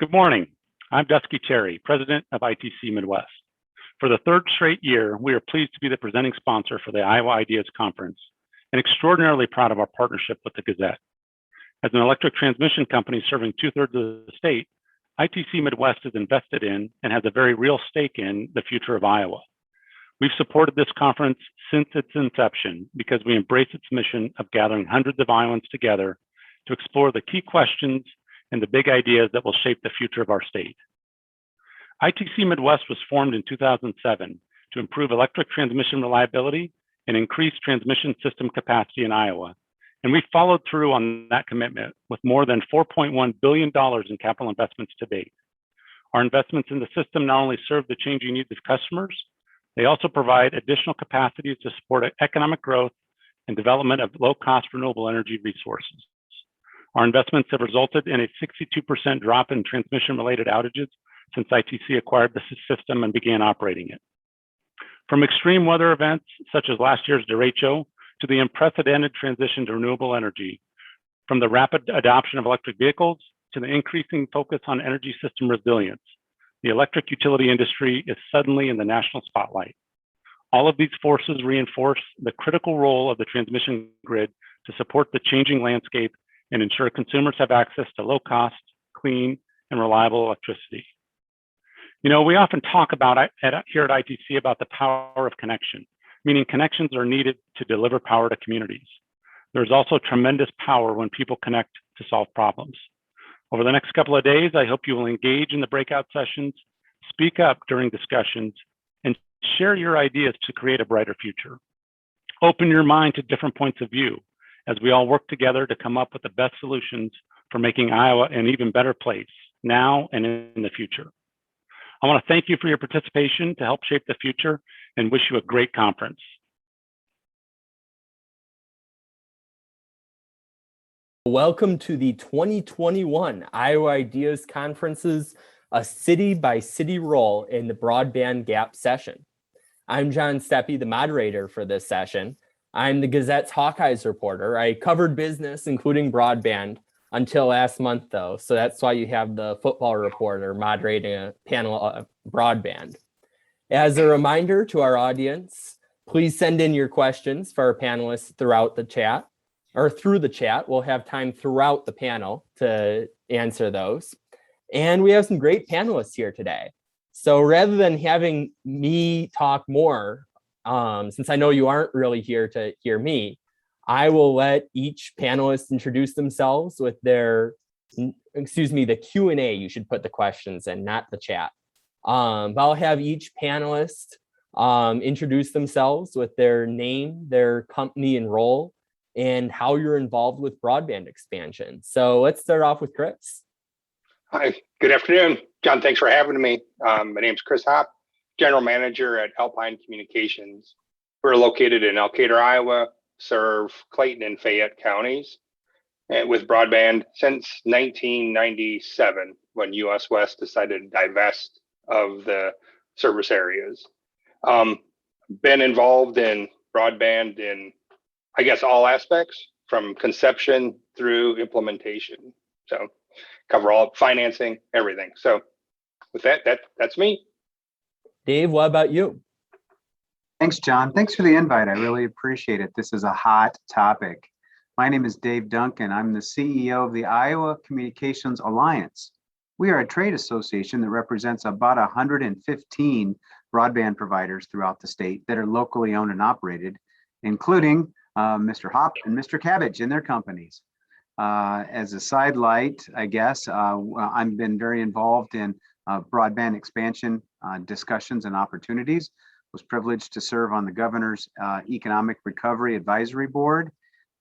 Good morning. I'm Dusky Terry, President of ITC Midwest. For the third straight year, we are pleased to be the presenting sponsor for the Iowa Ideas Conference and extraordinarily proud of our partnership with the Gazette. As an electric transmission company serving 2/3 of the state, ITC Midwest is invested in and has a very real stake in the future of Iowa. We've supported this conference since its inception because we embrace its mission of gathering hundreds of Iowans together to explore the key questions and the big ideas that will shape the future of our state. ITC Midwest was formed in 2007 to improve electric transmission reliability and increase transmission system capacity in Iowa. And we followed through on that commitment with more than $4.1 billion in capital investments to date. Our investments in the system not only serve the changing needs of customers, they also provide additional capacities to support economic growth and development of low-cost renewable energy resources. Our investments have resulted in a 62% drop in transmission-related outages since ITC acquired the system and began operating it. From extreme weather events such as last year's derecho to the unprecedented transition to renewable energy, from the rapid adoption of electric vehicles to the increasing focus on energy system resilience, the electric utility industry is suddenly in the national spotlight. All of these forces reinforce the critical role of the transmission grid to support the changing landscape and ensure consumers have access to low-cost, clean, and reliable electricity. You know, we often talk about here at ITC about the power of connection, meaning connections are needed to deliver power to communities. There's also tremendous power when people connect to solve problems. Over the next couple of days, I hope you will engage in the breakout sessions, speak up during discussions, and share your ideas to create a brighter future. Open your mind to different points of view as we all work together to come up with the best solutions for making Iowa an even better place now and in the future. I want to thank you for your participation to help shape the future and wish you a great conference. Welcome to the 2021 Iowa Ideas Conference's A City by City Role in the Broadband Gap session. I'm John Steppe, the moderator for this session. I'm the Gazette's Hawkeyes reporter. I covered business, including broadband, until last month, though. So that's why you have the football reporter moderating a panel of broadband. As a reminder to our audience, please send in your questions for our panelists throughout the chat or through the chat. We'll have time throughout the panel to answer those. And we have some great panelists here today. So rather than having me talk more, since I know you aren't really here to hear me, I will let each panelist introduce themselves with their, the Q&A. You should put the questions in, not the chat. But I'll have each panelist introduce themselves with their name, their company and role, and how you're involved with broadband expansion. So let's start off with Chris. Hi, good afternoon. John, thanks for having me. My name's Chris Hopp, General Manager at Alpine Communications. We're located in Elkader, Iowa, serve Clayton and Fayette counties, and with broadband since 1997, when US West decided to divest of the service areas. Been involved in broadband in, I guess, all aspects from conception through implementation. So cover all financing, everything. So with that's me. Dave, what about you? Thanks, John. Thanks for the invite. I really appreciate it. This is a hot topic. My name is Dave Duncan. I'm the CEO of the Iowa Communications Alliance. We are a trade association that represents about 115 broadband providers throughout the state that are locally owned and operated, including Mr. Hopp and Mr. Cabbage and their companies. As a sidelight, I guess, I've been very involved in broadband expansion discussions and opportunities. Was privileged to serve on the governor's Economic Recovery Advisory Board.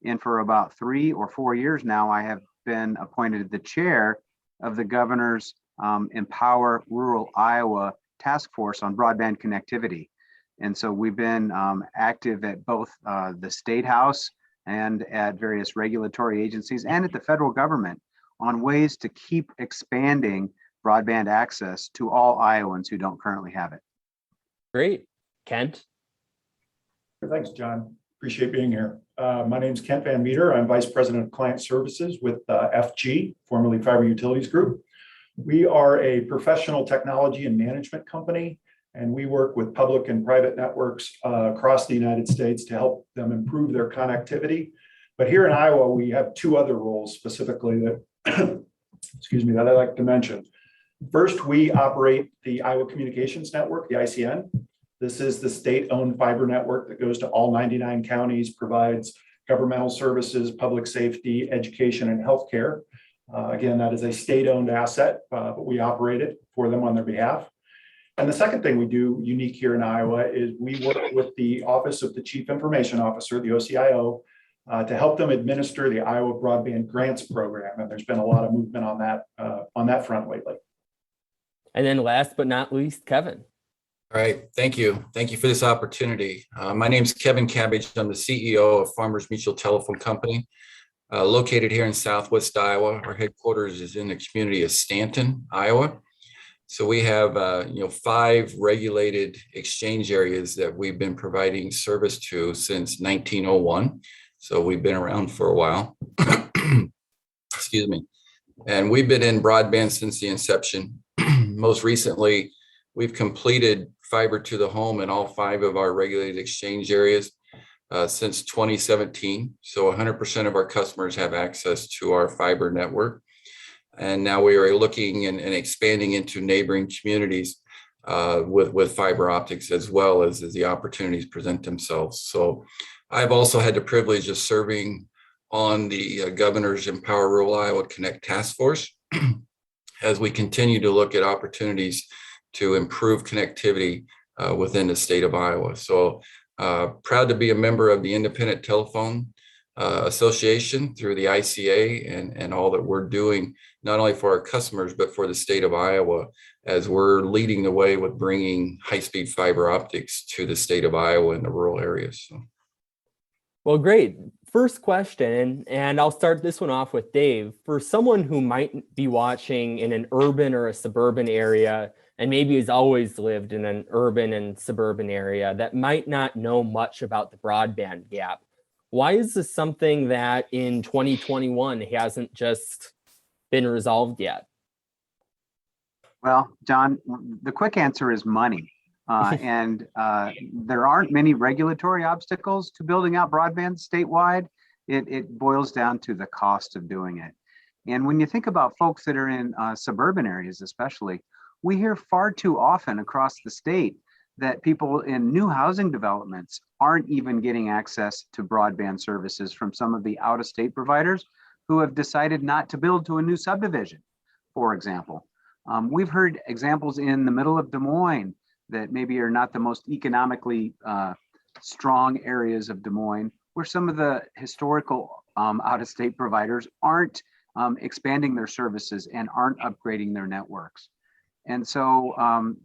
And for about 3 or 4 years now, I have been appointed the chair of the governor's Empower Rural Iowa Task Force on Broadband Connectivity. And so we've been active at both the State House and at various regulatory agencies and at the federal government on ways to keep expanding broadband access to all Iowans who don't currently have it. Great. Kent? Thanks, John. Appreciate being here. My name is Kent Van Metre. I'm Vice President of Client Services with FG, formerly Fiber Utilities Group. We are a professional technology and management company, and we work with public and private networks across the United States to help them improve their connectivity. But here in Iowa, we have two other roles specifically that, excuse me, that I like to mention. First, we operate the Iowa Communications Network, the ICN. This is the state-owned fiber network that goes to all 99 counties, provides governmental services, public safety, education, and healthcare. Again, that is a state-owned asset, but we operate it for them on their behalf. And the second thing we do unique here in Iowa is we work with the Office of the Chief Information Officer, the OCIO, to help them administer the Iowa Broadband Grants program. And there's been a lot of movement on that front lately. And then last but not least, Kevin. All right, thank you. Thank you for this opportunity. My name is Kevin Cabbage. I'm the CEO of Farmers Mutual Telephone Company, located here in Southwest Iowa. Our headquarters is in the community of Stanton, Iowa. So we have 5 regulated exchange areas that we've been providing service to since 1901. So we've been around for a while. Excuse me. And we've been in broadband since the inception. Most recently, we've completed fiber to the home in all 5 of our regulated exchange areas since 2017. So 100% of our customers have access to our fiber network. And now we are looking and expanding into neighboring communities with fiber optics as well as the opportunities present themselves. So I've also had the privilege of serving on the Governor's Empower Rural Iowa Connect Task Force as we continue to look at opportunities to improve connectivity within the state of Iowa. So proud to be a member of the Independent Telephone Association through the ICA and all that we're doing, not only for our customers, but for the state of Iowa, as we're leading the way with bringing high-speed fiber optics to the state of Iowa in the rural areas. So. Well, great. First question, and I'll start this one off with Dave. For someone who might be watching in an urban or a suburban area, and maybe has always lived in an urban and suburban area that might not know much about the broadband gap, why is this something that in 2021 hasn't just been resolved yet? Well, John, the quick answer is money. And there aren't many regulatory obstacles to building out broadband statewide. It boils down to the cost of doing it. And when you think about folks that are in suburban areas, especially, we hear far too often across the state that people in new housing developments aren't even getting access to broadband services from some of the out-of-state providers who have decided not to build to a new subdivision, for example. We've heard examples in the middle of Des Moines that maybe are not the most economically strong areas of Des Moines, where some of the historical out-of-state providers aren't expanding their services and aren't upgrading their networks. And so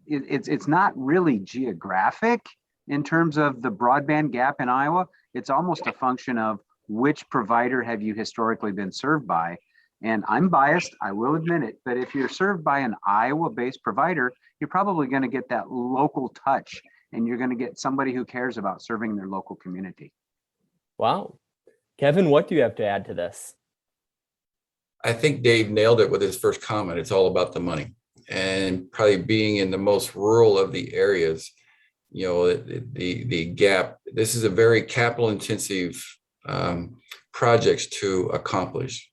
it's not really geographic in terms of the broadband gap in Iowa. It's almost a function of which provider have you historically been served by. And I'm biased, I will admit it, but if you're served by an Iowa-based provider, you're probably going to get that local touch, and you're going to get somebody who cares about serving their local community. Wow. Kevin, what do you have to add to this? I think Dave nailed it with his first comment. It's all about the money. And probably being in the most rural of the areas, the gap, this is a very capital intensive projects to accomplish.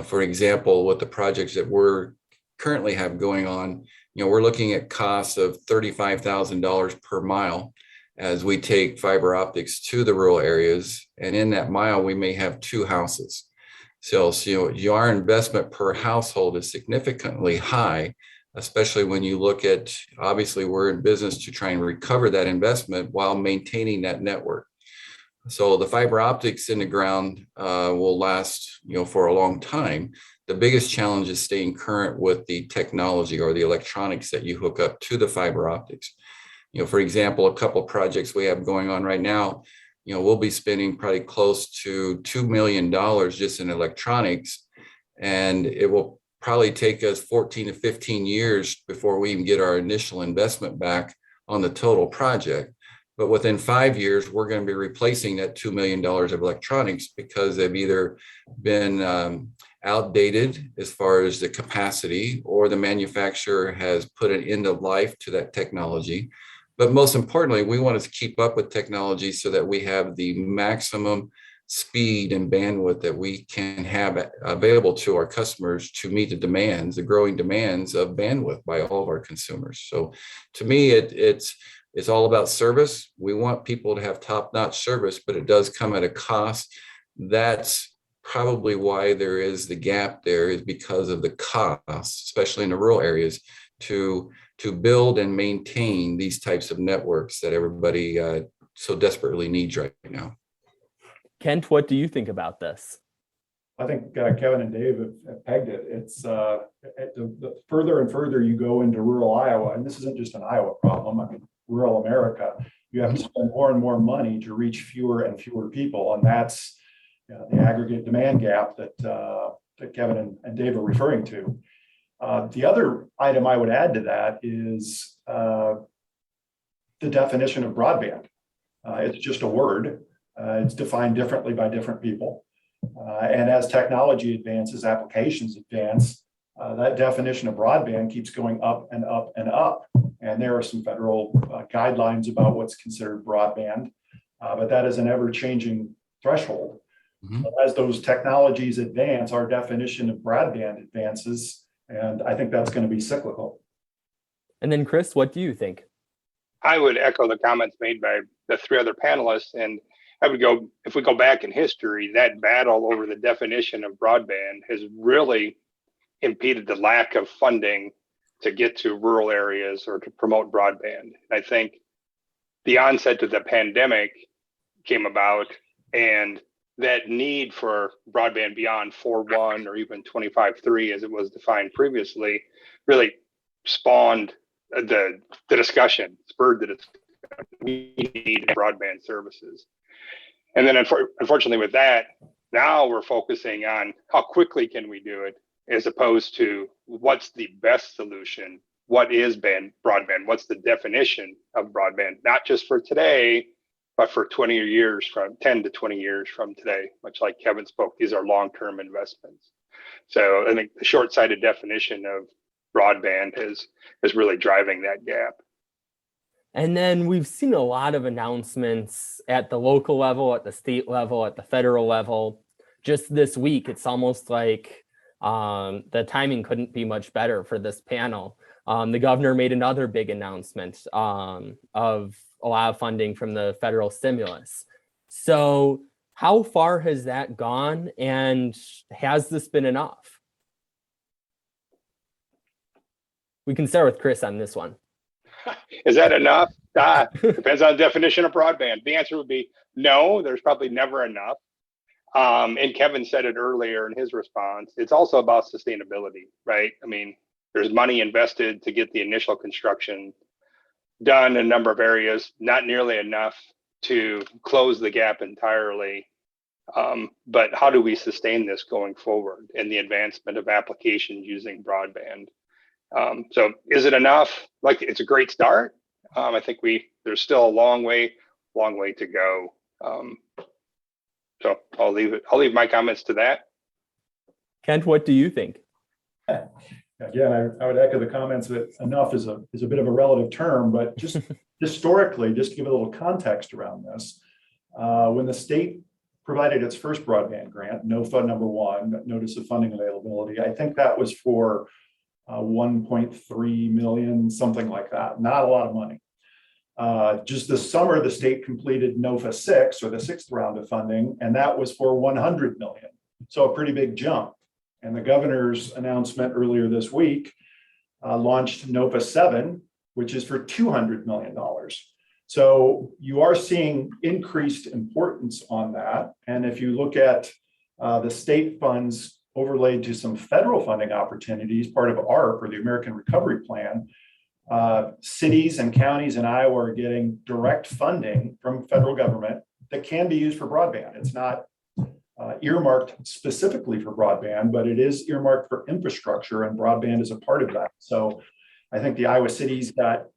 For example, with the projects that we're currently have going on, we're looking at costs of $35,000 per mile as we take fiber optics to the rural areas. And in that mile, we may have 2 houses. So our investment per household is significantly high, especially when you look at, obviously, we're in business to try and recover that investment while maintaining that network. So the fiber optics in the ground will last, for a long time. The biggest challenge is staying current with the technology or the electronics that you hook up to the fiber optics. For example, a couple of projects we have going on right now, we'll be spending probably close to $2 million just in electronics, and it will probably take us 14 to 15 years before we even get our initial investment back on the total project. But within 5 years, we're going to be replacing that $2 million of electronics because they've either been outdated as far as the capacity, or the manufacturer has put an end of life to that technology. But most importantly, we want to keep up with technology so that we have the maximum speed and bandwidth that we can have available to our customers to meet the growing demands of bandwidth by all of our consumers. So to me, it's all about service. We want people to have top-notch service, but it does come at a cost. That's probably why there is the gap there, is because of the cost, especially in the rural areas, to build and maintain these types of networks that everybody so desperately needs right now. Kent, what do you think about this? I think Kevin and Dave have pegged it. It's the further and further you go into rural Iowa, and this isn't just an Iowa problem, I mean, rural America, you have to spend more and more money to reach fewer and fewer people. And that's the aggregate demand gap that Kevin and Dave are referring to. The other item I would add to that is the definition of broadband. It's just a word. It's defined differently by different people. And as technology advances, applications advance, that definition of broadband keeps going up and up and up. And there are some federal guidelines about what's considered broadband, but that is an ever-changing threshold. Mm-hmm. As those technologies advance, our definition of broadband advances, and I think that's going to be cyclical. And then Chris, what do you think? I would echo the comments made by the three other panelists, and I would go, if we go back in history, that battle over the definition of broadband has really impeded the lack of funding to get to rural areas or to promote broadband. And I think the onset of the pandemic came about, and that need for broadband beyond 4.1 or even 25.3 as it was defined previously really spawned the discussion, spurred the discussion. We need broadband services. And then unfortunately with that, now we're focusing on how quickly can we do it, as opposed to what's the best solution, what is broadband, what's the definition of broadband, not just for today, but for 10 to 20 years from today, much like Kevin spoke, these are long-term investments. So I think the short-sighted definition of broadband is really driving that gap. And then we've seen a lot of announcements at the local level, at the state level, at the federal level. Just this week, it's almost like the timing couldn't be much better for this panel. The governor made another big announcement of a lot of funding from the federal stimulus. So how far has that gone, and has this been enough? We can start with Chris on this one. Is that enough? Depends on the definition of broadband. The answer would be no, there's probably never enough. And Kevin said it earlier in his response, it's also about sustainability, right? I mean, there's money invested to get the initial construction done in a number of areas, not nearly enough to close the gap entirely. But how do we sustain this going forward in the advancement of applications using broadband? So is it enough? Like, it's a great start. I think there's still a long way to go. So I'll leave my comments to that. Kent, what do you think? Again, I would echo the comments that enough is a bit of a relative term, but just historically, just to give a little context around this, when the state provided its first broadband grant, NOFA number 1, Notice of Funding Availability, I think that was for 1.3 million, something like that. Not a lot of money. Just this summer, the state completed NOFA 6, or the 6th round of funding, and that was for 100 million. So a pretty big jump. And the governor's announcement earlier this week launched NOFA 7, which is for $200 million. So you are seeing increased importance on that. And if you look at the state funds overlaid to some federal funding opportunities, part of ARP, or the American Recovery Plan, cities and counties in Iowa are getting direct funding from federal government that can be used for broadband. It's not earmarked specifically for broadband, but it is earmarked for infrastructure, and broadband is a part of that. So I think the Iowa cities got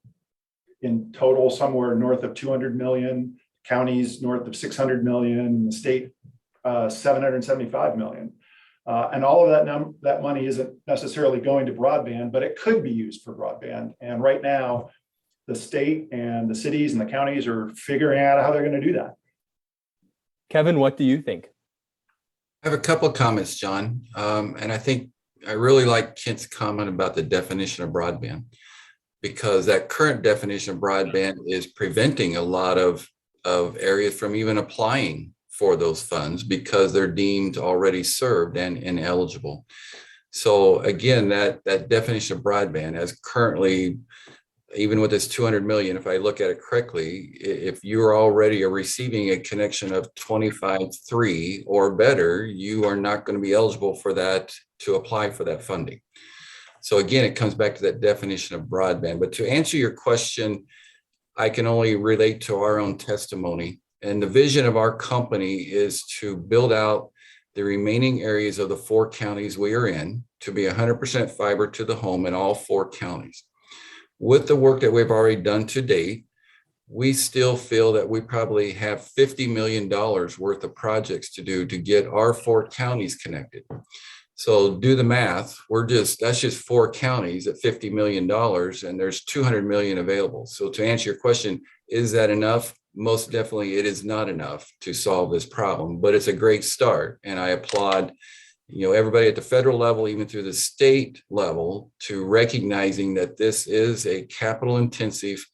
in total somewhere north of 200 million, counties north of 600 million, and the state 775 million. And all of that money isn't necessarily going to broadband, but it could be used for broadband. And right now, the state and the cities and the counties are figuring out how they're going to do that. Kevin, what do you think? I have a couple of comments, John. And I think I really like Kent's comment about the definition of broadband, because that current definition of broadband is preventing a lot of areas from even applying for those funds because they're deemed already served and ineligible. So again, that definition of broadband as currently, even with this 200 million, if I look at it correctly, if you're already receiving a connection of 25.3 or better, you are not going to be eligible for that to apply for that funding. So again, it comes back to that definition of broadband. But to answer your question, I can only relate to our own testimony. And the vision of our company is to build out the remaining areas of the 4 counties we are in to be 100% fiber to the home in all 4 counties. With the work that we've already done to date, we still feel that we probably have $50 million worth of projects to do to get our 4 counties connected. So do the math. That's just 4 counties at $50 million, and there's 200 million available. So to answer your question, is that enough? Most definitely it is not enough to solve this problem, but it's a great start. And I applaud, everybody at the federal level, even through the state level, to recognizing that this is a capital intensive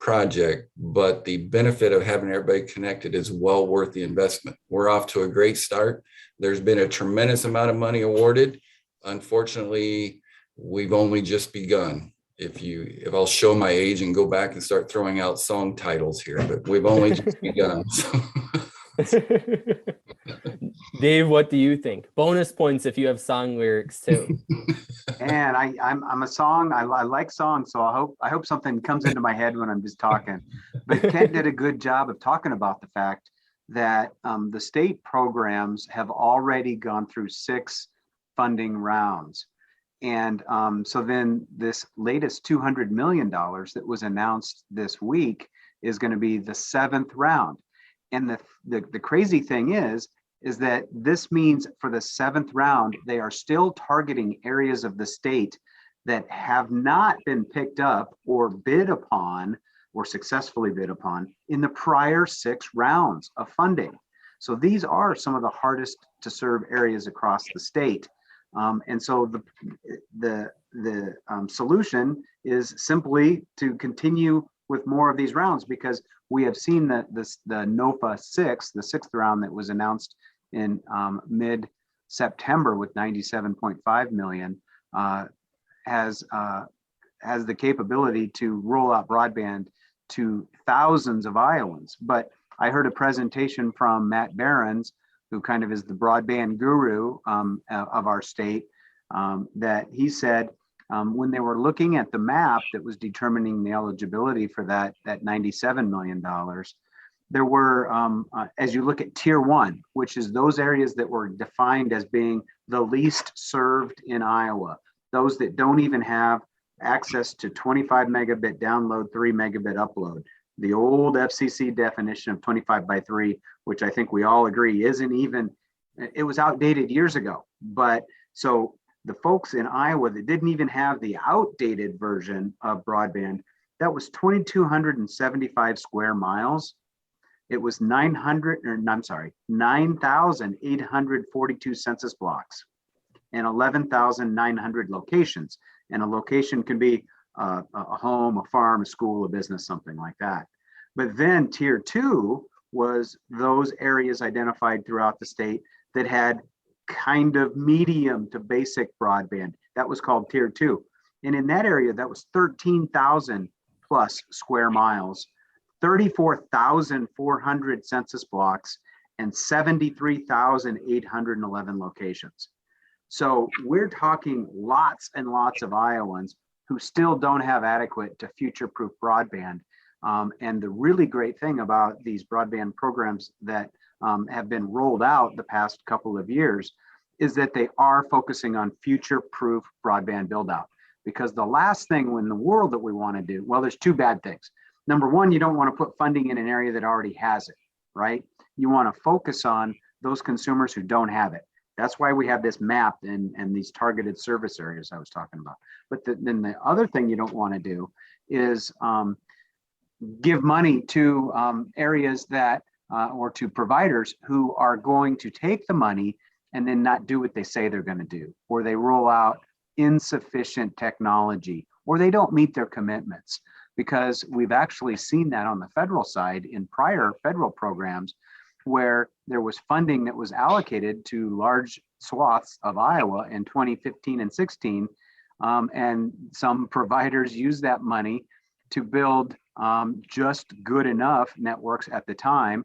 project, but the benefit of having everybody connected is well worth the investment. We're off to a great start. There's been a tremendous amount of money awarded. Unfortunately, we've only just begun. If I'll show my age and go back and start throwing out song titles here, but we've only just begun. So. Dave, what do you think? Bonus points if you have song lyrics too. And I'm a song. I like songs, so I hope something comes into my head when I'm just talking. But Kent did a good job of talking about the fact that the state programs have already gone through 6 funding rounds. And so then this latest $200 million that was announced this week is going to be the 7th round. And the crazy thing is that this means for the 7th round, they are still targeting areas of the state that have not been picked up or bid upon or successfully bid upon in the prior 6 rounds of funding. So these are some of the hardest to serve areas across the state. And so the solution is simply to continue with more of these rounds, because we have seen that the NOFA 6, the 6th round that was announced in mid-September with 97.5 million, has the capability to roll out broadband to thousands of Iowans. But I heard a presentation from Matt Behrens, who kind of is the broadband guru of our state, that he said when they were looking at the map that was determining the eligibility for that $97 million, there were, as you look at tier 1, which is those areas that were defined as being the least served in Iowa, those that don't even have access to 25 megabit download, 3 megabit upload. The old FCC definition of 25 by 3, which I think we all agree isn't even, it was outdated years ago. But so the folks in Iowa that didn't even have the outdated version of broadband, that was 2,275 square miles. It was 9,842 census blocks and 11,900 locations. And a location can be a home, a farm, a school, a business, something like that. But then tier 2 was those areas identified throughout the state that had kind of medium to basic broadband. That was called tier 2. And in that area, that was 13,000 plus square miles, 34,400 census blocks, and 73,811 locations. So we're talking lots and lots of Iowans who still don't have adequate to future-proof broadband. And the really great thing about these broadband programs that have been rolled out the past couple of years is that they are focusing on future-proof broadband build-out. Because the last thing in the world that we want to do, well, there's 2 bad things. Number 1, you don't want to put funding in an area that already has it, right? You want to focus on those consumers who don't have it. That's why we have this map and these targeted service areas I was talking about. But then the other thing you don't want to do is give money to areas that or to providers who are going to take the money and then not do what they say they're going to do, or they roll out insufficient technology, or they don't meet their commitments. Because we've actually seen that on the federal side in prior federal programs where there was funding that was allocated to large swaths of Iowa in 2015 and 16. And some providers used that money to build just good enough networks at the time.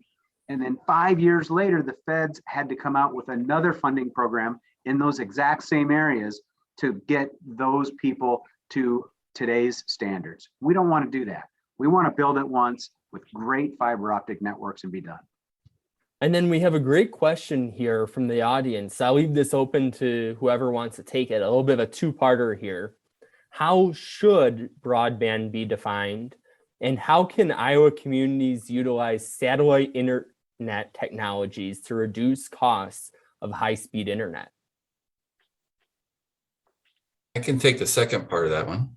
And then 5 years later, the feds had to come out with another funding program in those exact same areas to get those people to today's standards. We don't want to do that. We want to build it once with great fiber optic networks and be done. And then we have a great question here from the audience. I'll leave this open to whoever wants to take it. A little bit of a two-parter here. How should broadband be defined? And how can Iowa communities utilize satellite internet technologies to reduce costs of high-speed internet? I can take the second part of that one.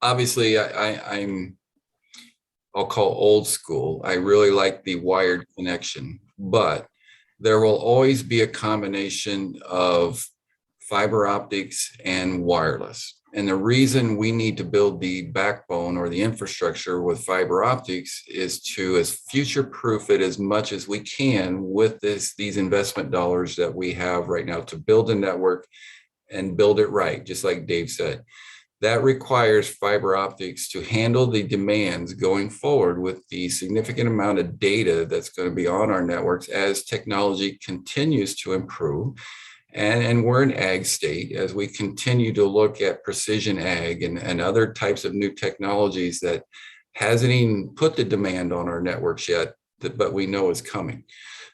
Obviously, I'll call old school. I really like the wired connection, but there will always be a combination of fiber optics and wireless. And the reason we need to build the backbone or the infrastructure with fiber optics is to future-proof it as much as we can with these investment dollars that we have right now to build a network and build it right, just like Dave said. That requires fiber optics to handle the demands going forward with the significant amount of data that's going to be on our networks as technology continues to improve. And we're an ag state as we continue to look at precision ag and other types of new technologies that hasn't even put the demand on our networks yet, but we know is coming.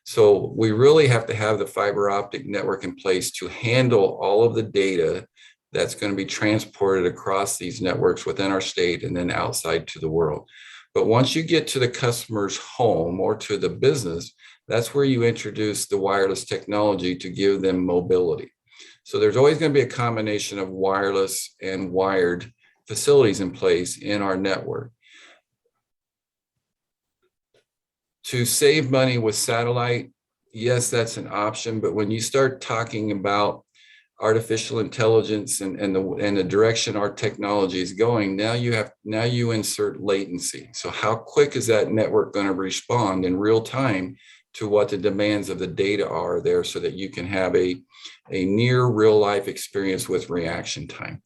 So we really have to have the fiber optic network in place to handle all of the data that's going to be transported across these networks within our state and then outside to the world. But once you get to the customer's home or to the business, that's where you introduce the wireless technology to give them mobility. So there's always going to be a combination of wireless and wired facilities in place in our network. To save money with satellite, yes, that's an option. But when you start talking about artificial intelligence and the direction our technology is going, now you insert latency. So how quick is that network going to respond in real time to what the demands of the data are there so that you can have a near real life experience with reaction time?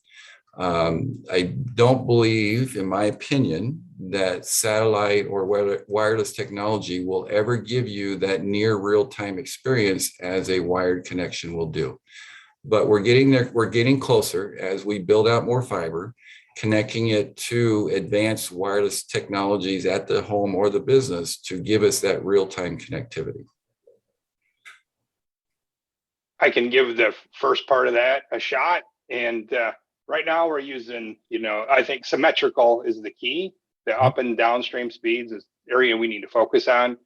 I don't believe, in my opinion, that satellite or wireless technology will ever give you that near real-time experience as a wired connection will do. But we're getting there, we're getting closer as we build out more fiber, connecting it to advanced wireless technologies at the home or the business to give us that real-time connectivity. I can give the first part of that a shot. And right now we're using, I think symmetrical is the key. The up and downstream speeds is the area we need to focus on.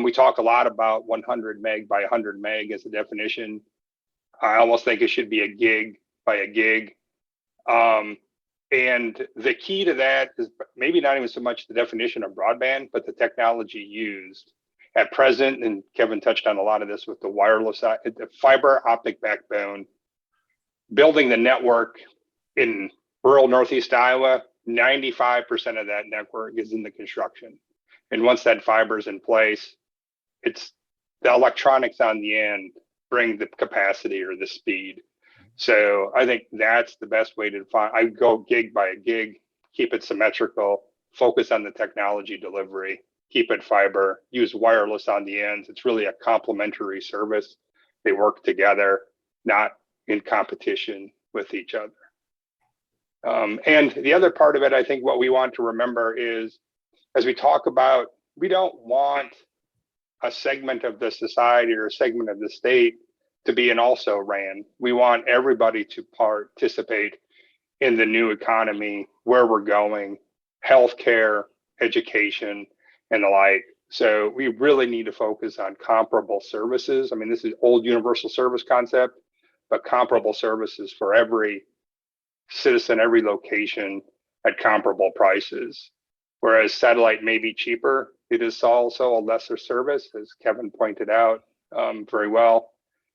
We talk a lot about 100 meg by 100 meg as a definition. I almost think it should be a gig by a gig. And the key to that is maybe not even so much the definition of broadband, but the technology used at present. And Kevin touched on a lot of this with the wireless, the fiber optic backbone, building the network in rural Northeast Iowa. 95% of that network is in the construction. And once that fiber is in place, it's the electronics on the end bring the capacity or the speed. So I think that's the best way to define. I go gig by a gig, keep it symmetrical, focus on the technology delivery, keep it fiber, use wireless on the ends. It's really a complementary service. They work together, not in competition with each other. And the other part of it, I think what we want to remember is, as we talk about, we don't want a segment of the society or a segment of the state to be an also ran. We want everybody to participate in the new economy, where we're going, healthcare, education, and the like. So we really need to focus on comparable services. I mean, this is old universal service concept, but comparable services for every citizen, every location at comparable prices. Whereas satellite may be cheaper, it is also a lesser service, as Kevin pointed out very well.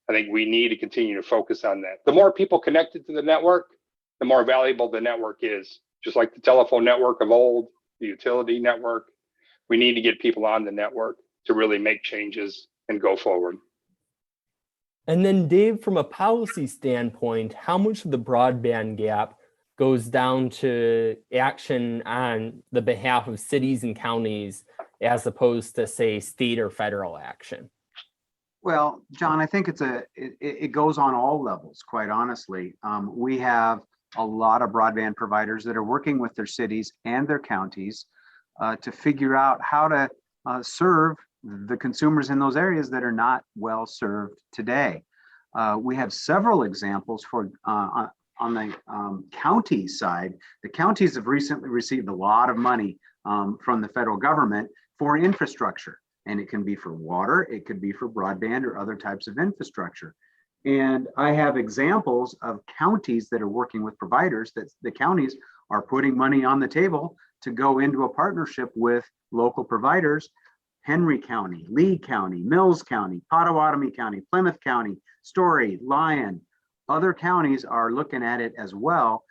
I think we need to continue to focus on that. The more people connected to the network, the more valuable the network is. Just like the telephone network of old, the utility network, we need to get people on the network to really make changes and go forward. And then Dave, from a policy standpoint, how much of the broadband gap goes down to action on the behalf of cities and counties as opposed to, say, state or federal action? Well, John, I think it goes on all levels, quite honestly. We have a lot of broadband providers that are working with their cities and their counties to figure out how to serve the consumers in those areas that are not well served today. We have several examples for on the county side. The counties have recently received a lot of money from the federal government for infrastructure, and it can be for water, it could be for broadband or other types of infrastructure. And I have examples of counties that are working with providers that the counties are putting money on the table to go into a partnership with local providers. Henry County, Lee County, Mills County, Pottawatomie County, Plymouth County, Story, Lyon, other counties are looking at it as well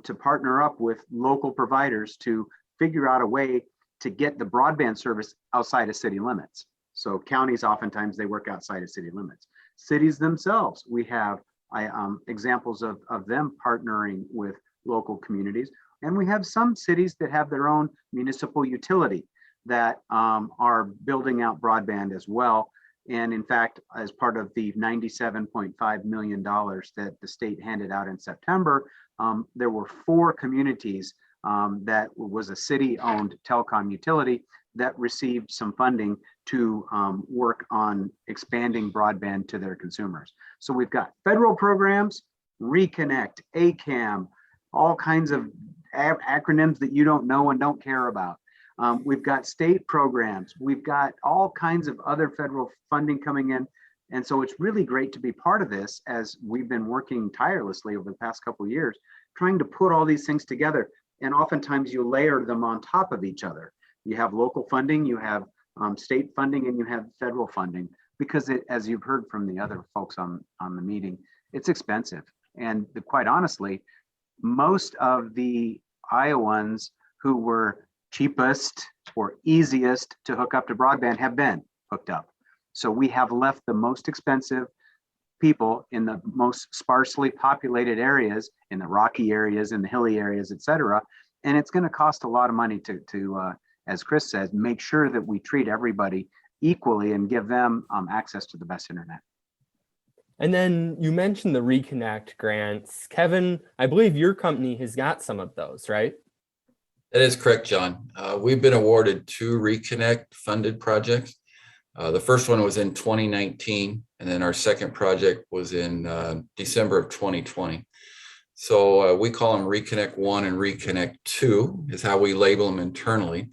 to partner up with local providers to figure out a way to get the broadband service outside of city limits. So counties, oftentimes they work outside of city limits. Cities themselves, we have examples of them partnering with local communities. And we have some cities that have their own municipal utility that are building out broadband as well. And in fact, as part of the $97.5 million that the state handed out in September, there were 4 communities that was a city-owned telecom utility that received some funding to work on expanding broadband to their consumers. So we've got federal programs, Reconnect, ACAM, all kinds of acronyms that you don't know and don't care about. We've got state programs. We've got all kinds of other federal funding coming in. And so it's really great to be part of this, as we've been working tirelessly over the past couple of years, trying to put all these things together. And oftentimes you layer them on top of each other. You have local funding, you have state funding, and you have federal funding, because it, as you've heard from the other folks on the meeting, it's expensive. And quite honestly, most of the Iowans who were cheapest or easiest to hook up to broadband have been hooked up. So we have left the most expensive people in the most sparsely populated areas, in the rocky areas, in the hilly areas, et cetera. And it's going to cost a lot of money to as Chris said, make sure that we treat everybody equally and give them access to the best internet. And then you mentioned the Reconnect grants. Kevin, I believe your company has got some of those, right? That is correct, John. We've been awarded 2 Reconnect funded projects. The first one was in 2019, and then our second project was in December of 2020. So we call them Reconnect 1 and Reconnect 2 is how we label them internally.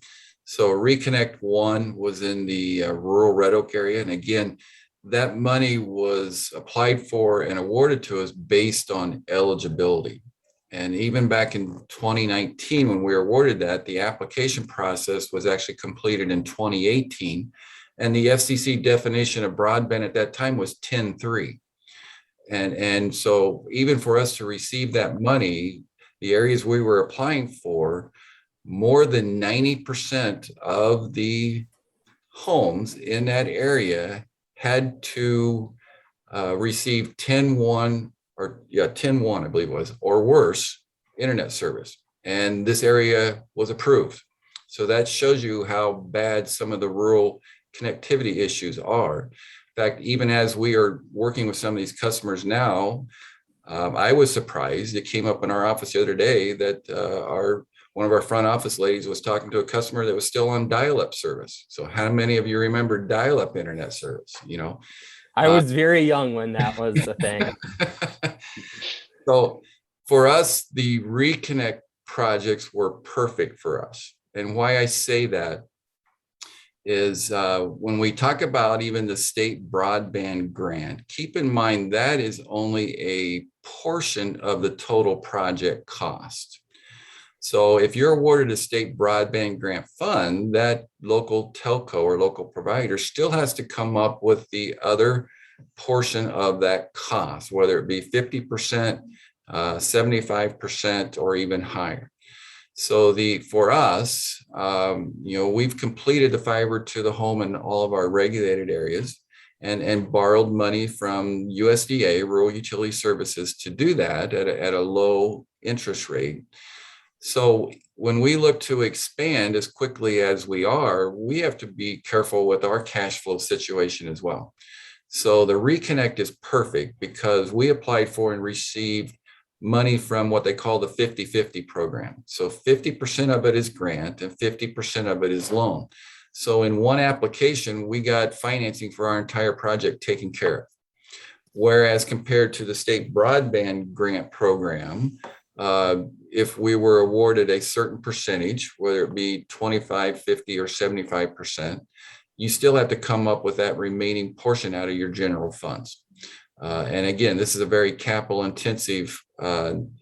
So Reconnect 1 was in the rural Red Oak area. And again, that money was applied for and awarded to us based on eligibility. And even back in 2019, when we were awarded that, the application process was actually completed in 2018. And the FCC definition of broadband at that time was 10.3. And so even for us to receive that money, the areas we were applying for, more than 90% of the homes in that area had to receive 10.1 or 10.1, I believe it was, or worse, internet service. And this area was approved. So that shows you how bad some of the rural connectivity issues are. In fact, even as we are working with some of these customers now, I was surprised. It came up in our office the other day that one of our front office ladies was talking to a customer that was still on dial-up service. So how many of you remember dial-up internet service? You know, I was very young when that was a thing. So for us, the Reconnect projects were perfect for us. And why I say that is when we talk about even the state broadband grant, keep in mind that is only a portion of the total project cost. So if you're awarded a state broadband grant fund, that local telco or local provider still has to come up with the other portion of that cost, whether it be 50%, 75%, or even higher. So for us, we've completed the fiber to the home in all of our regulated areas and borrowed money from USDA, Rural Utility Services, to do that at a low interest rate. So when we look to expand as quickly as we are, we have to be careful with our cash flow situation as well. So the Reconnect is perfect because we applied for and received money from what they call the 50-50 program. So 50% of it is grant and 50% of it is loan. So in one application, we got financing for our entire project taken care of. Whereas compared to the state broadband grant program, if we were awarded a certain percentage, whether it be 25, 50, or 75%, you still have to come up with that remaining portion out of your general funds. And again, this is a very capital intensive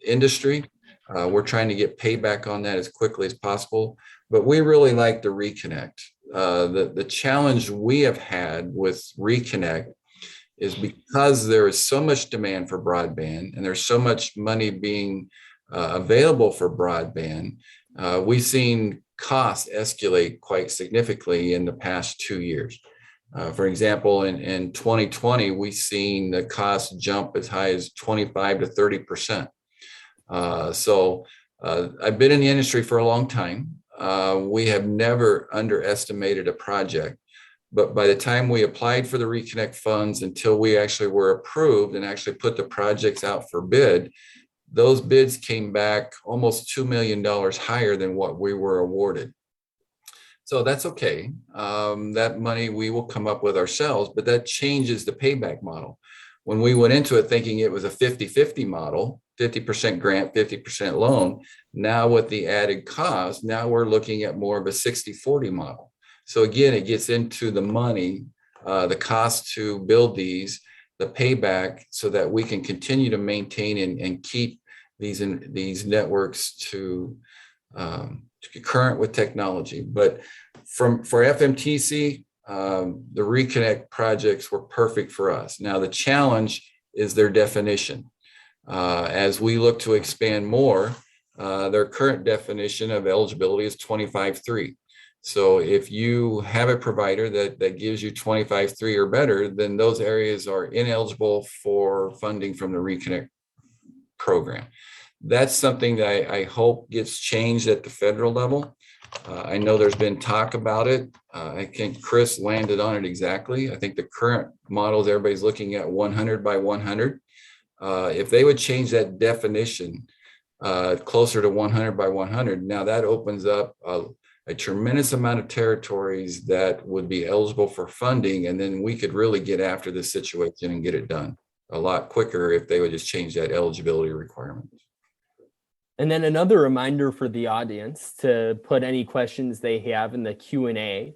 industry. We're trying to get payback on that as quickly as possible, but we really like the Reconnect. The challenge we have had with Reconnect is because there is so much demand for broadband and there's so much money being available for broadband, we've seen costs escalate quite significantly in the past 2 years. For example, in 2020, we've seen the cost jump as high as 25 to 30%. So I've been in the industry for a long time. We have never underestimated a project. But by the time we applied for the Reconnect funds until we actually were approved and actually put the projects out for bid, those bids came back almost $2 million higher than what we were awarded. So that's okay. That money we will come up with ourselves, but that changes the payback model. When we went into it thinking it was a 50-50 model, 50% grant, 50% loan, now with the added cost, now we're looking at more of a 60-40 model. So again, it gets into the money, the cost to build these, the payback, so that we can continue to maintain and keep these networks to current with technology. But for FMTC, the Reconnect projects were perfect for us. Now the challenge is their definition. As we look to expand more, their current definition of eligibility is 25-3. So if you have a provider that gives you 25-3 or better, then those areas are ineligible for funding from the Reconnect program. That's something that I hope gets changed at the federal level. I know there's been talk about it. I think Chris landed on it exactly. I think the current models, everybody's looking at 100 by 100. If they would change that definition closer to 100 by 100, now that opens up a tremendous amount of territories that would be eligible for funding. And then we could really get after this situation and get it done a lot quicker if they would just change that eligibility requirement. And then another reminder for the audience to put any questions they have in the Q&A.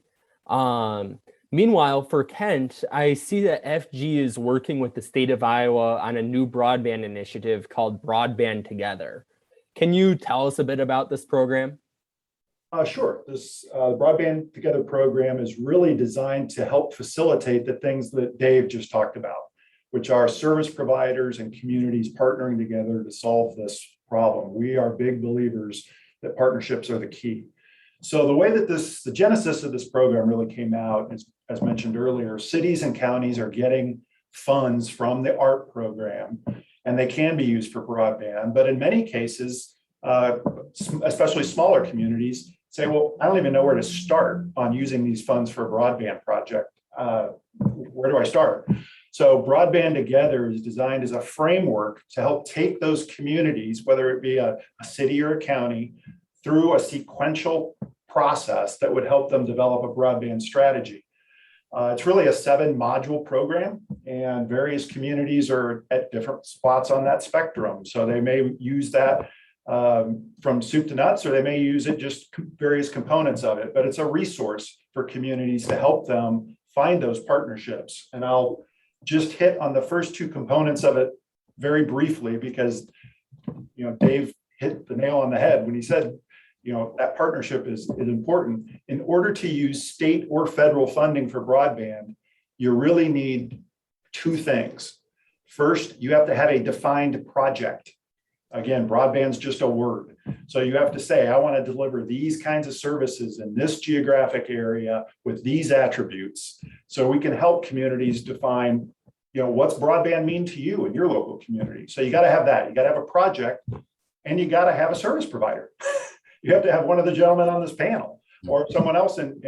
Meanwhile, for Kent, I see that FG is working with the state of Iowa on a new broadband initiative called Broadband Together. Can you tell us a bit about this program? Sure. This Broadband Together program is really designed to help facilitate the things that Dave just talked about, which are service providers and communities partnering together to solve this problem. We are big believers that partnerships are the key. So the way that the genesis of this program really came out, as mentioned earlier, cities and counties are getting funds from the ARP program, and they can be used for broadband. But in many cases, especially smaller communities, say, well, I don't even know where to start on using these funds for a broadband project. Where do I start? So Broadband Together is designed as a framework to help take those communities, whether it be a city or a county, through a sequential process that would help them develop a broadband strategy. It's really a 7-module program, and various communities are at different spots on that spectrum. So they may use that from soup to nuts, or they may use it just various components of it, but it's a resource for communities to help them find those partnerships. And I'll just hit on the first two components of it very briefly, because Dave hit the nail on the head when he said that partnership is important. In order to use state or federal funding for broadband, you really need two things. First, you have to have a defined project. Again, broadband's just a word. So you have to say, I want to deliver these kinds of services in this geographic area with these attributes. So we can help communities define, what's broadband mean to you in your local community. So you got to have that. You got to have a project, and you got to have a service provider. You have to have one of the gentlemen on this panel or someone else in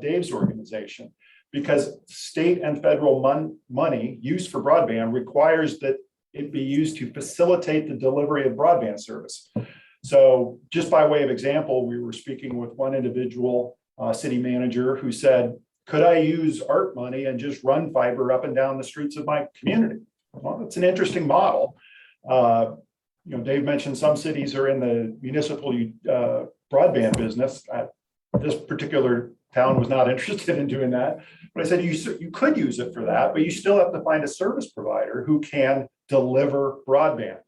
Dave's organization, because state and federal money used for broadband requires that it be used to facilitate the delivery of broadband service. So just by way of example, we were speaking with one individual city manager who said, could I use ARP money and just run fiber up and down the streets of my community? Well, it's an interesting model. Dave mentioned some cities are in the municipal broadband business. This particular town was not interested in doing that. But I said, you could use it for that, but you still have to find a service provider who can deliver broadband.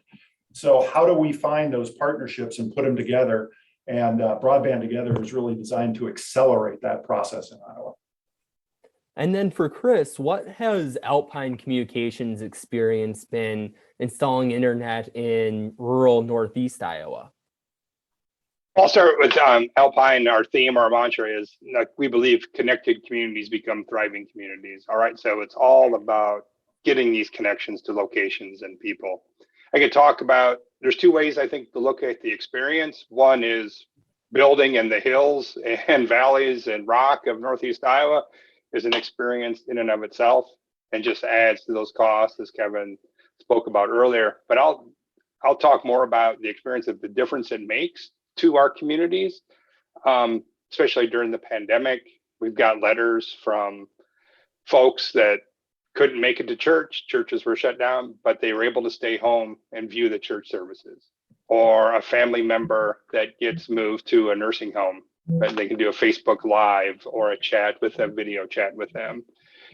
So how do we find those partnerships and put them together? And Broadband Together is really designed to accelerate that process in Iowa. And then for Chris, what has Alpine Communications experience been installing internet in rural Northeast Iowa? I'll start with Alpine. Our theme, our mantra is we believe connected communities become thriving communities. All right. So it's all about getting these connections to locations and people. I could talk about, there's two ways I think to look at the experience. One is building in the hills and valleys and rock of Northeast Iowa is an experience in and of itself and just adds to those costs, as Kevin spoke about earlier. But I'll talk more about the experience of the difference it makes to our communities, especially during the pandemic. We've got letters from folks that couldn't make it to church. Churches were shut down, but they were able to stay home and view the church services. Or a family member that gets moved to a nursing home, but they can do a Facebook Live or a chat with them, video chat with them.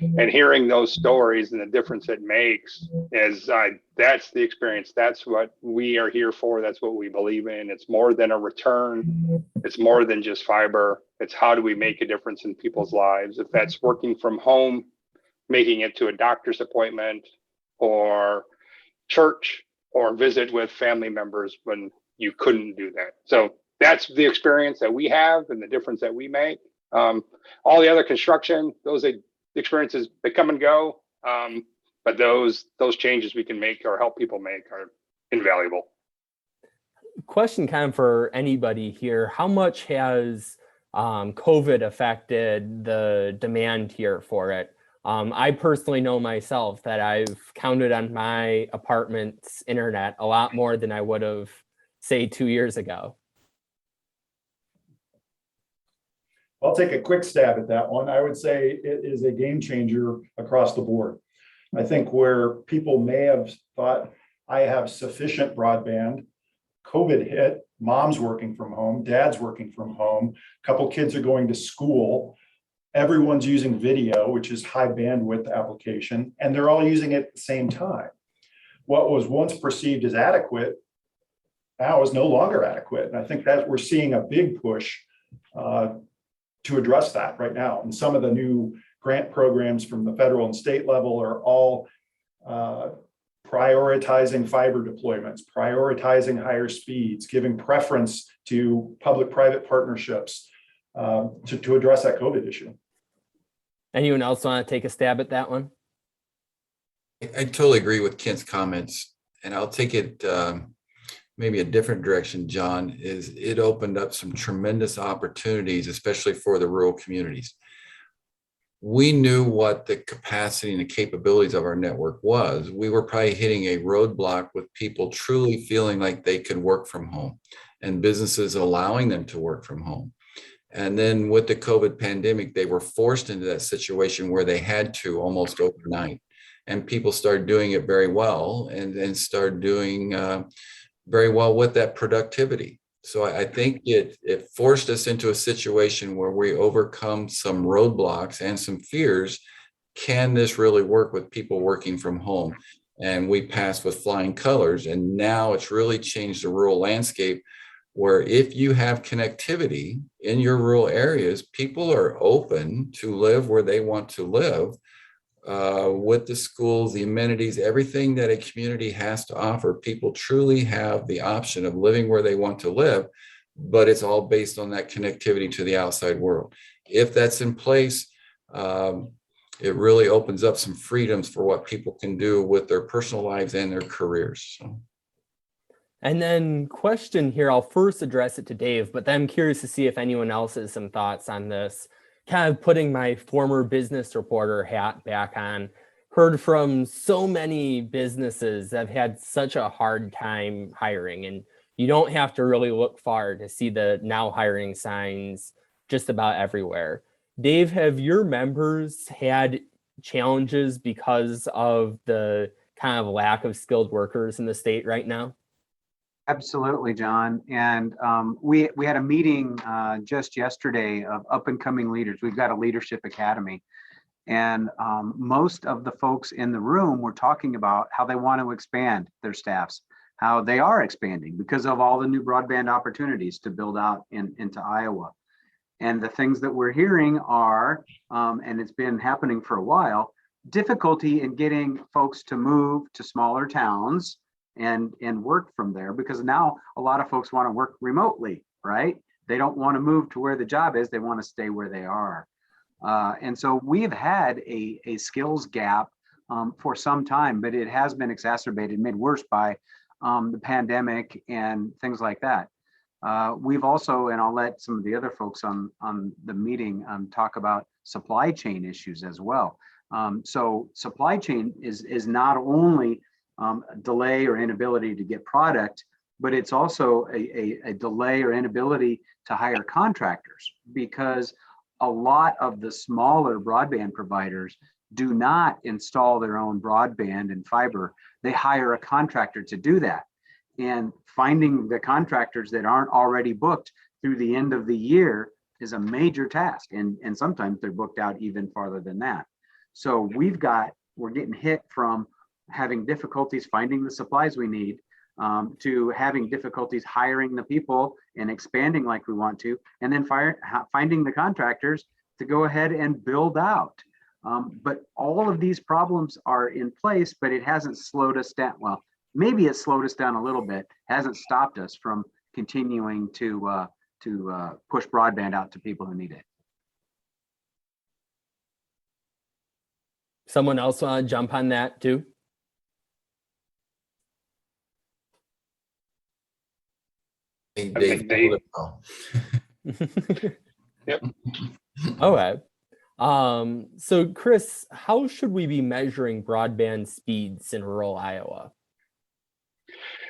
And hearing those stories and the difference it makes is that's the experience. That's what we are here for. That's what we believe in. It's more than a return. It's more than just fiber. It's how do we make a difference in people's lives? If that's working from home, making it to a doctor's appointment or church or visit with family members when you couldn't do that. So that's the experience that we have and the difference that we make. All the other construction, those experiences, they come and go, but those changes we can make or help people make are invaluable. Question kind of for anybody here. How much has COVID affected the demand here for it? I personally know myself that I've counted on my apartment's internet a lot more than I would have, say, 2 years ago. I'll take a quick stab at that one. I would say it is a game changer across the board. I think where people may have thought, I have sufficient broadband, COVID hit, mom's working from home, dad's working from home, a couple kids are going to school, everyone's using video, which is high bandwidth application, and they're all using it at the same time. What was once perceived as adequate now is no longer adequate. And I think that we're seeing a big push to address that right now. And some of the new grant programs from the federal and state level are all prioritizing fiber deployments, prioritizing higher speeds, giving preference to public-private partnerships to address that COVID issue. Anyone else want to take a stab at that one? I totally agree with Kent's comments, and I'll take it maybe a different direction, John. Is it opened up some tremendous opportunities, especially for the rural communities. We knew what the capacity and the capabilities of our network was. We were probably hitting a roadblock with people truly feeling like they could work from home and businesses allowing them to work from home. And then with the COVID pandemic, they were forced into that situation where they had to almost overnight. And people started doing it very well and started doing very well with that productivity. So I think it forced us into a situation where we overcome some roadblocks and some fears. Can this really work with people working from home? And we passed with flying colors. And now it's really changed the rural landscape, where if you have connectivity in your rural areas, people are open to live where they want to live, with the schools, the amenities, everything that a community has to offer. People truly have the option of living where they want to live, but it's all based on that connectivity to the outside world. If that's in place, it really opens up some freedoms for what people can do with their personal lives and their careers. So. And then question here, I'll first address it to Dave, but then I'm curious to see if anyone else has some thoughts on this. Kind of putting my former business reporter hat back on, heard from so many businesses that have had such a hard time hiring, and you don't have to really look far to see the now hiring signs just about everywhere. Dave, have your members had challenges because of the kind of lack of skilled workers in the state right now? Absolutely, John. And we had a meeting just yesterday of up and coming leaders. We've got a leadership academy. And most of the folks in the room were talking about how they want to expand their staffs, how they are expanding because of all the new broadband opportunities to build out into Iowa. And the things that we're hearing are, and it's been happening for a while, difficulty in getting folks to move to smaller towns and work from there, because now a lot of folks want to work remotely, right? They don't want to move to where the job is. They want to stay where they are. And so we've had a skills gap for some time, but it has been exacerbated, made worse by the pandemic and things like that. We've also, and I'll let some of the other folks on the meeting talk about supply chain issues as well. So supply chain is not only delay or inability to get product, but it's also a delay or inability to hire contractors, because a lot of the smaller broadband providers do not install their own broadband and fiber. They hire a contractor to do that. And finding the contractors that aren't already booked through the end of the year is a major task. And sometimes they're booked out even farther than that. So we're getting hit from having difficulties finding the supplies we need, to having difficulties hiring the people and expanding like we want to, and then finding the contractors to go ahead and build out. But all of these problems are in place, but it hasn't slowed us down. Well, maybe it slowed us down a little bit, hasn't stopped us from continuing to push broadband out to people who need it. Someone else want to jump on that too? Dave. Yep. All right. So Chris, how should we be measuring broadband speeds in rural Iowa?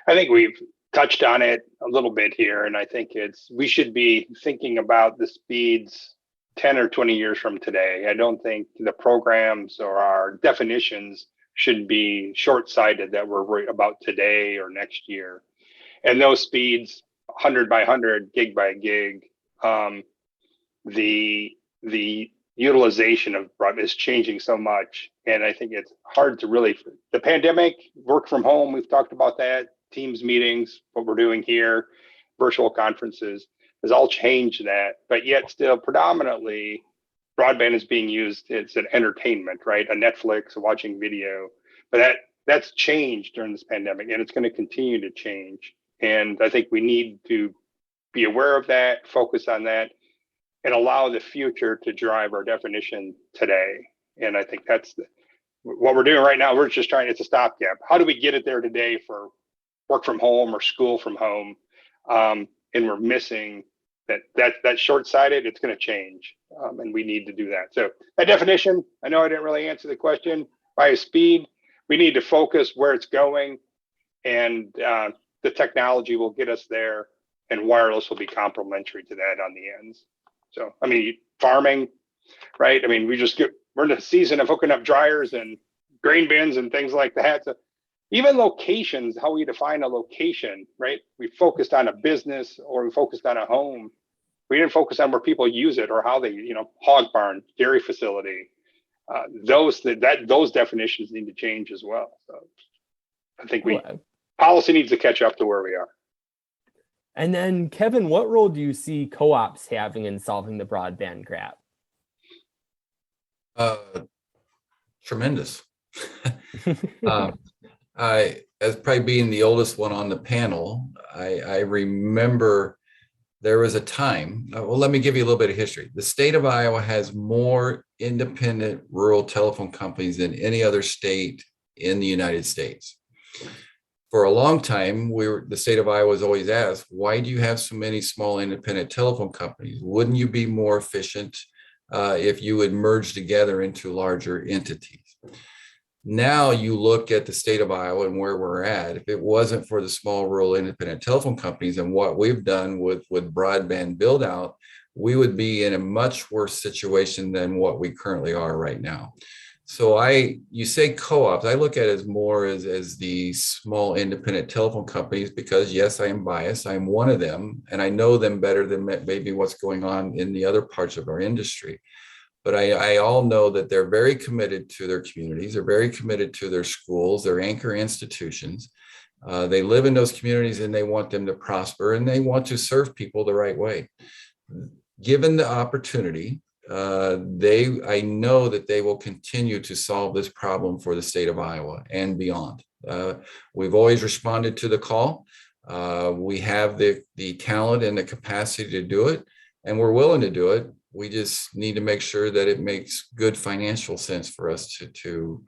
I think we've touched on it a little bit here, and I think we should be thinking about the speeds 10 or 20 years from today. I don't think the programs or our definitions should be short-sighted that we're worried about today or next year. And those speeds, 100 by 100, gig by gig, the utilization of broadband is changing so much. And I think it's hard to really, the pandemic, work from home, we've talked about that, Teams meetings, what we're doing here, virtual conferences, has all changed that. But yet still predominantly broadband is being used, it's an entertainment, right? A Netflix, watching video, but that's changed during this pandemic, and it's going to continue to change. And I think we need to be aware of that, focus on that, and allow the future to drive our definition today. And I think that's what we're doing right now. We're just trying, it's a stopgap. How do we get it there today for work from home or school from home? And we're missing that short-sighted, it's going to change. And we need to do that. So that definition, I know I didn't really answer the question. By speed, we need to focus where it's going, and the technology will get us there, and wireless will be complementary to that on the ends. So, I mean, farming, right? I mean, we're in the season of hooking up dryers and grain bins and things like that. So even locations, how we define a location, right? We focused on a business or we focused on a home. We didn't focus on where people use it or how they, hog barn, dairy facility. Those definitions need to change as well. So I think policy needs to catch up to where we are. And then, Kevin, what role do you see co-ops having in solving the broadband gap? Tremendous. As probably being the oldest one on the panel, I remember there was a time, well, let me give you a little bit of history. The state of Iowa has more independent rural telephone companies than any other state in the United States. For a long time, the state of Iowa was always asked, why do you have so many small independent telephone companies? Wouldn't you be more efficient if you would merge together into larger entities? Now you look at the state of Iowa and where we're at. If it wasn't for the small rural independent telephone companies and what we've done with broadband build out, we would be in a much worse situation than what we currently are right now. So you say co-ops, I look at it as more as the small independent telephone companies, because yes, I am biased. I'm one of them, and I know them better than maybe what's going on in the other parts of our industry. But I all know that they're very committed to their communities. They're very committed to their schools, their anchor institutions. They live in those communities and they want them to prosper and they want to serve people the right way. Given the opportunity, I know that they will continue to solve this problem for the state of Iowa and beyond. We've always responded to the call. We have the talent and the capacity to do it, and we're willing to do it. We just need to make sure that it makes good financial sense for us to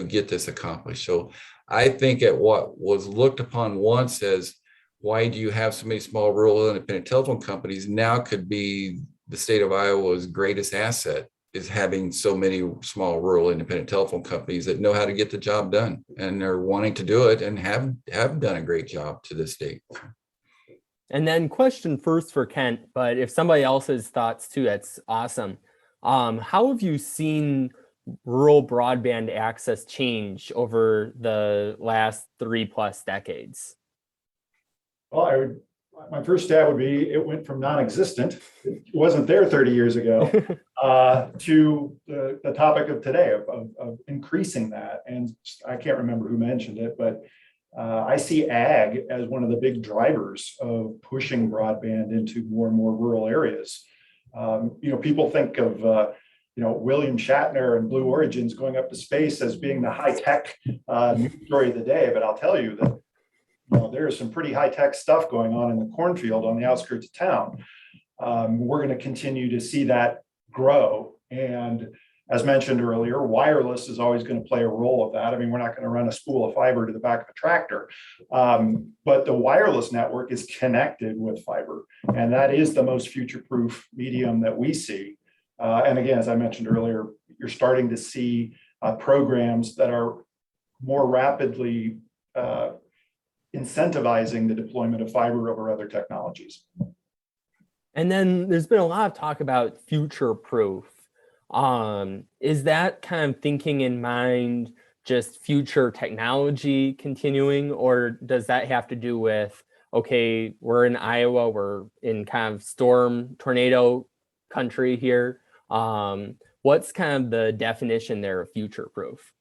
get this accomplished. So I think at what was looked upon once as, why do you have so many small rural independent telephone companies, now could be the state of Iowa's greatest asset, is having so many small rural independent telephone companies that know how to get the job done and are wanting to do it and have done a great job to this date. And then question first for Kent, but if somebody else has thoughts too, that's awesome. How have you seen rural broadband access change over the last 3+ decades? Well, my first stat would be it went from non-existent, it wasn't there 30 years ago, to the topic of today of increasing that. And I can't remember who mentioned it, but I see ag as one of the big drivers of pushing broadband into more and more rural areas. People think of William Shatner and Blue Origins going up to space as being the high-tech news story of the day, but I'll tell you that there's some pretty high-tech stuff going on in the cornfield on the outskirts of town. We're going to continue to see that grow. And as mentioned earlier, wireless is always going to play a role of that. I mean, we're not going to run a spool of fiber to the back of a tractor, but the wireless network is connected with fiber. And that is the most future-proof medium that we see. And again, as I mentioned earlier, you're starting to see programs that are more rapidly incentivizing the deployment of fiber over other technologies. And then there's been a lot of talk about future-proof. Is that kind of thinking in mind just future technology continuing, or does that have to do with, okay, we're in Iowa, we're in kind of storm, tornado country here. What's kind of the definition there of future-proof?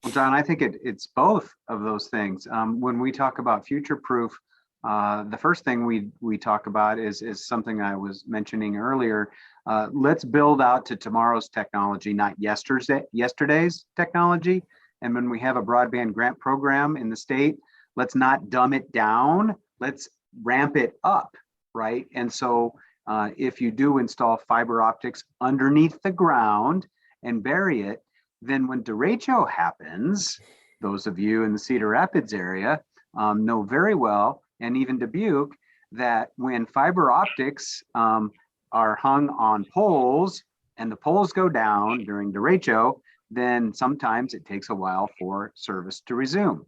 Well, John, I think it's both of those things. When we talk about future-proof, the first thing we talk about is something I was mentioning earlier. Let's build out to tomorrow's technology, not yesterday's technology. And when we have a broadband grant program in the state, let's not dumb it down. Let's ramp it up, right? And so if you do install fiber optics underneath the ground and bury it, then when derecho happens, those of you in the Cedar Rapids area know very well, and even Dubuque, that when fiber optics are hung on poles and the poles go down during derecho, then sometimes it takes a while for service to resume.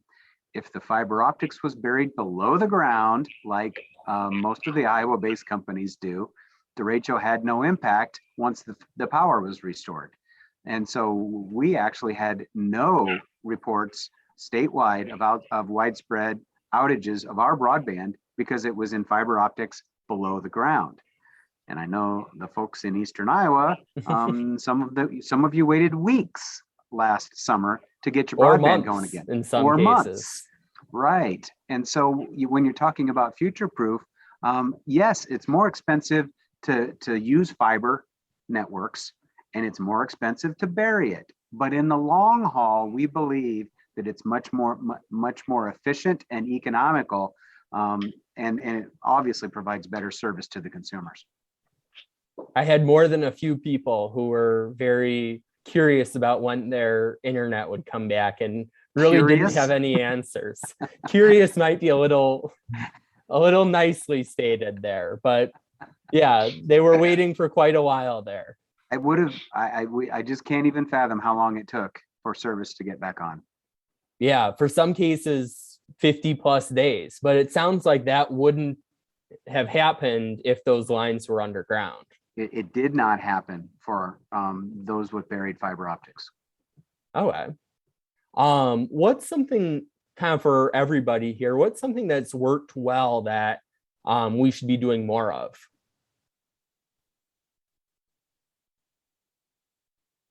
If the fiber optics was buried below the ground, like most of the Iowa-based companies do, derecho had no impact once the power was restored. And so we actually had no reports statewide of widespread outages of our broadband because it was in fiber optics below the ground. And I know the folks in Eastern Iowa, some of you waited weeks last summer to get your Or broadband months going again. in some Or cases. months. Right. And so when you're talking about future proof, yes, it's more expensive to use fiber networks, and it's more expensive to bury it. But in the long haul, we believe that it's much more efficient and economical, and it obviously provides better service to the consumers. I had more than a few people who were very curious about when their internet would come back and really didn't have any answers. Curious might be a little nicely stated there, but yeah, they were waiting for quite a while there. I just can't even fathom how long it took for service to get back on. Yeah, for some cases, 50 plus days, but it sounds like that wouldn't have happened if those lines were underground. It did not happen for those with buried fiber optics. Okay. What's something kind of for everybody here? What's something that's worked well that we should be doing more of?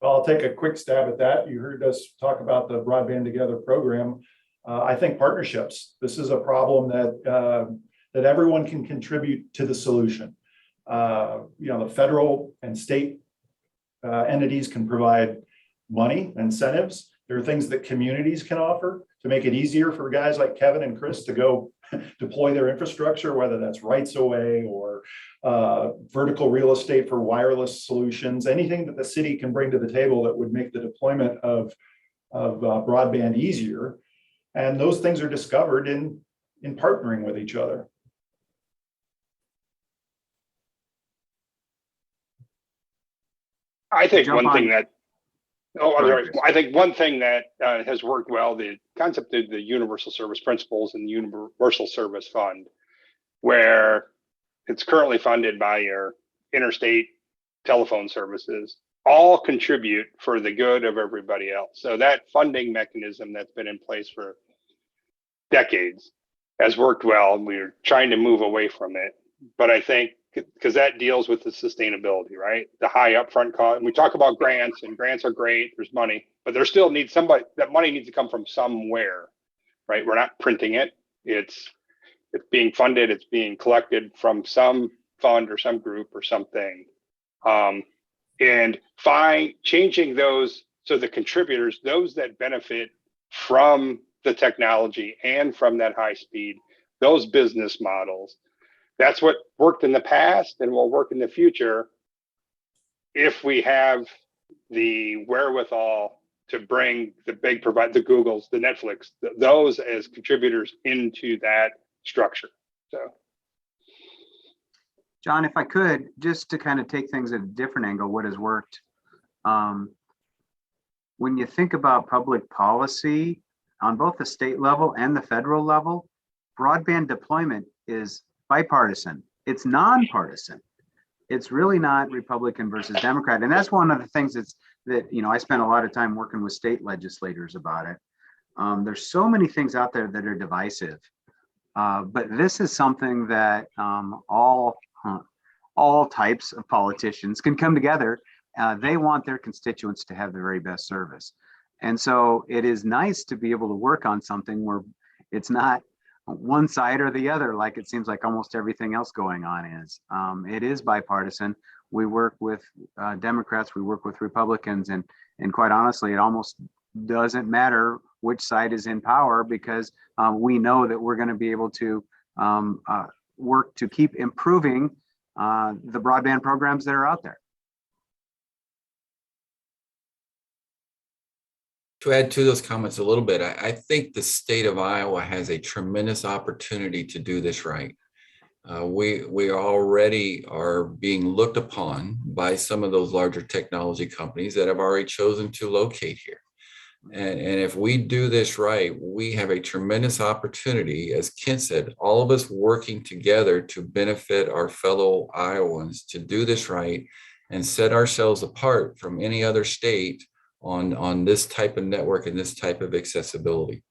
Well, I'll take a quick stab at that. You heard us talk about the Broadband Together program. I think partnerships. This is a problem that everyone can contribute to the solution. The federal and state entities can provide money, incentives. There are things that communities can offer to make it easier for guys like Kevin and Chris to go deploy their infrastructure, whether that's rights of way or vertical real estate for wireless solutions, anything that the city can bring to the table that would make the deployment of broadband easier. And those things are discovered in partnering with each other. I think one thing that has worked well, the concept of the universal service principles and the universal service fund, where it's currently funded by your interstate telephone services, all contribute for the good of everybody else. So that funding mechanism that's been in place for decades has worked well, and we're trying to move away from it. But I think because that deals with the sustainability, right? The high upfront cost. And we talk about grants, and grants are great. There's money, but there still needs somebody. That money needs to come from somewhere, right? We're not printing it. It's being funded. It's being collected from some fund or some group or something. And changing those so the contributors, those that benefit from the technology and from that high speed, those business models. That's what worked in the past and will work in the future if we have the wherewithal to bring the big provide the Googles, the Netflix, those as contributors into that structure. So, John, if I could, just to kind of take things at a different angle, what has worked? When you think about public policy on both the state level and the federal level, broadband deployment is bipartisan. It's nonpartisan. It's really not Republican versus Democrat. And that's one of the things that I spent a lot of time working with state legislators about it. There's so many things out there that are divisive. But this is something that all types of politicians can come together. They want their constituents to have the very best service. And so it is nice to be able to work on something where it's not one side or the other, like it seems like almost everything else going on is. It is bipartisan. We work with Democrats, we work with Republicans, and quite honestly, it almost doesn't matter which side is in power, because we know that we're going to be able to work to keep improving the broadband programs that are out there. To add to those comments a little bit, I think the state of Iowa has a tremendous opportunity to do this right. We already are being looked upon by some of those larger technology companies that have already chosen to locate here. And if we do this right, we have a tremendous opportunity, as Kent said, all of us working together to benefit our fellow Iowans to do this right and set ourselves apart from any other state on this type of network and this type of accessibility.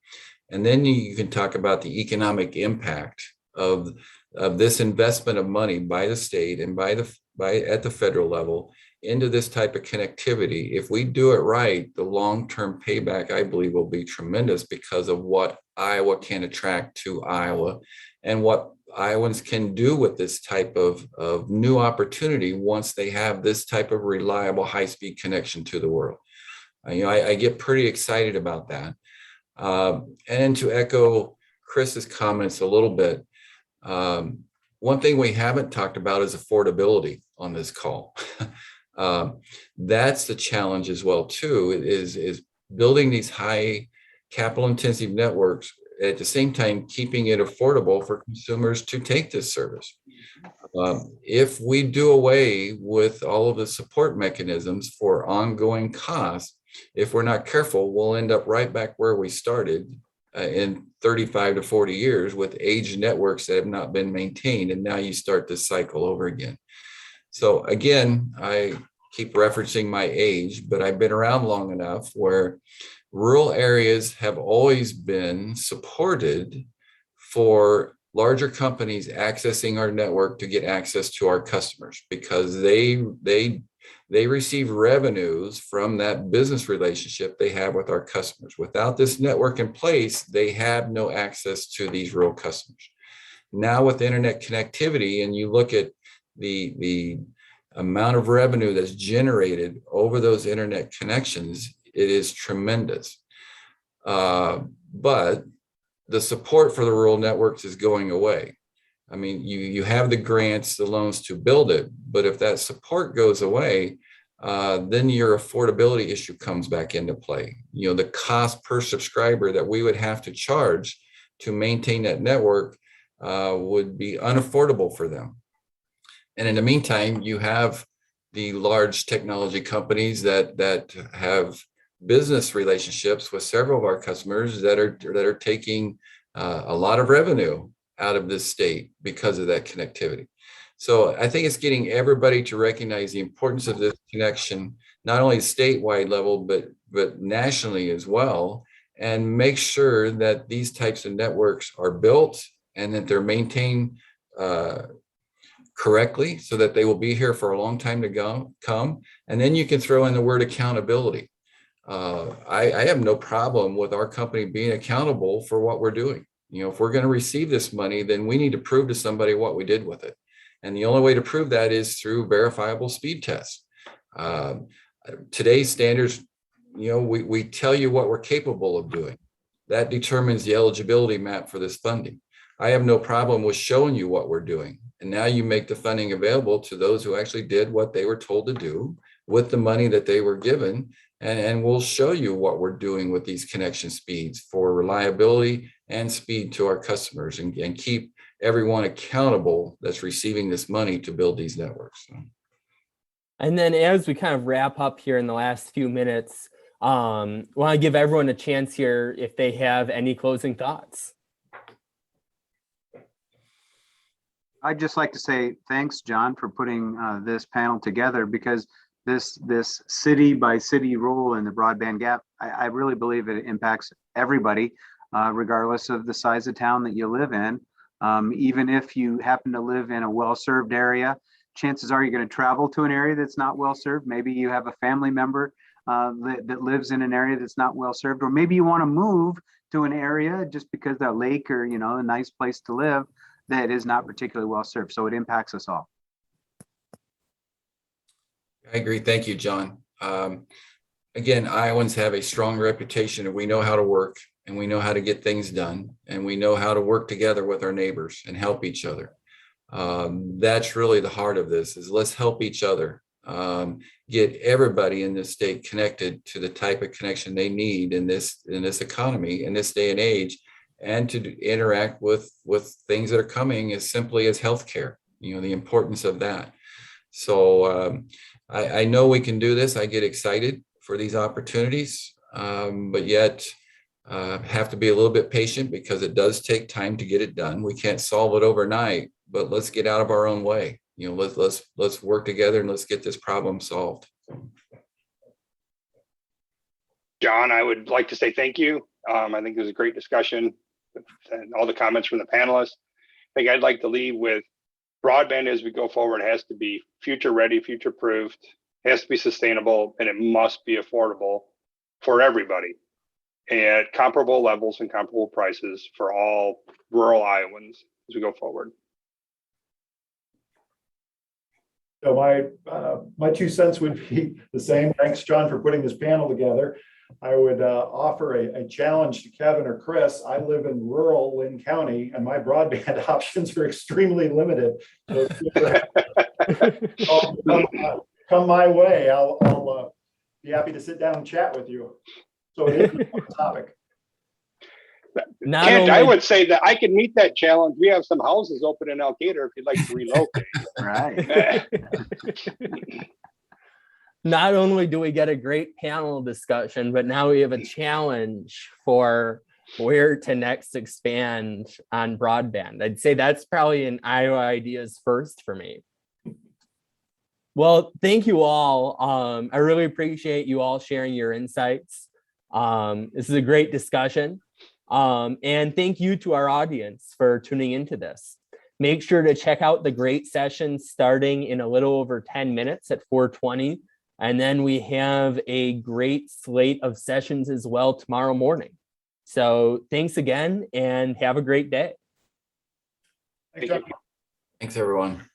And then you can talk about the economic impact of this investment of money by the state and at the federal level into this type of connectivity. If we do it right, the long-term payback, I believe, will be tremendous because of what Iowa can attract to Iowa and what Iowans can do with this type of new opportunity once they have this type of reliable high-speed connection to the world. I get pretty excited about that. And to echo Chris's comments a little bit, one thing we haven't talked about is affordability on this call. That's the challenge as well too, is building these high capital intensive networks, at the same time keeping it affordable for consumers to take this service. If we do away with all of the support mechanisms for ongoing costs, if we're not careful, we'll end up right back where we started in 35 to 40 years with aged networks that have not been maintained. And now you start this cycle over again. So again, I keep referencing my age, but I've been around long enough where rural areas have always been supported for larger companies accessing our network to get access to our customers, because they receive revenues from that business relationship they have with our customers. Without this network in place, they have no access to these rural customers. Now with internet connectivity, and you look at the amount of revenue that's generated over those internet connections, it is tremendous. But the support for the rural networks is going away. I mean, you have the grants, the loans to build it, but if that support goes away, then your affordability issue comes back into play. The cost per subscriber that we would have to charge to maintain that network would be unaffordable for them. And in the meantime, you have the large technology companies that have business relationships with several of our customers that are taking a lot of revenue out of this state because of that connectivity. So I think it's getting everybody to recognize the importance of this connection, not only statewide level, but nationally as well, and make sure that these types of networks are built and that they're maintained correctly so that they will be here for a long time to come. And then you can throw in the word accountability. I have no problem with our company being accountable for what we're doing. If we're going to receive this money, then we need to prove to somebody what we did with it. And the only way to prove that is through verifiable speed tests. Today's standards, we tell you what we're capable of doing. That determines the eligibility map for this funding. I have no problem with showing you what we're doing. And now you make the funding available to those who actually did what they were told to do with the money that they were given. And we'll show you what we're doing with these connection speeds for reliability and speed to our customers, and keep everyone accountable that's receiving this money to build these networks. And then as we kind of wrap up here in the last few minutes, want to give everyone a chance here if they have any closing thoughts. I'd just like to say thanks, John, for putting this panel together, because this city by city rule in the broadband gap, I really believe it impacts everybody, regardless of the size of town that you live in. Even if you happen to live in a well-served area, chances are you're going to travel to an area that's not well-served. Maybe you have a family member that lives in an area that's not well-served, or maybe you want to move to an area just because that lake or, a nice place to live that is not particularly well-served. So it impacts us all. I agree. Thank you, John. Again, Iowans have a strong reputation, and we know how to work, and we know how to get things done, and we know how to work together with our neighbors and help each other. That's really the heart of this, is let's help each other, get everybody in this state connected to the type of connection they need in this economy, in this day and age, and to interact with things that are coming as simply as healthcare, the importance of that. So I know we can do this. I get excited for these opportunities, but yet have to be a little bit patient, because it does take time to get it done. We can't solve it overnight, but let's get out of our own way. Let's work together and let's get this problem solved. John, I would like to say thank you. I think it was a great discussion and all the comments from the panelists. I think I'd like to leave with broadband as we go forward has to be future ready, future proofed, has to be sustainable, and it must be affordable for everybody at comparable levels and comparable prices for all rural Iowans as we go forward. So my 2 cents would be the same. Thanks, John, for putting this panel together. I would offer a challenge to Kevin or Chris. I live in rural Lynn County, and my broadband options are extremely limited. So come my way. I'll be happy to sit down and chat with you. So it is a fun topic. And I would say that I can meet that challenge. We have some houses open in Alcater if you'd like to relocate. Right. Not only do we get a great panel discussion, but now we have a challenge for where to next expand on broadband. I'd say that's probably an Iowa Ideas first for me. Well, thank you all. I really appreciate you all sharing your insights. This is a great discussion. And thank you to our audience for tuning into this. Make sure to check out the great sessions starting in a little over 10 minutes at 4:20. And then we have a great slate of sessions as well tomorrow morning. So thanks again and have a great day. Thanks, John. Thanks, everyone.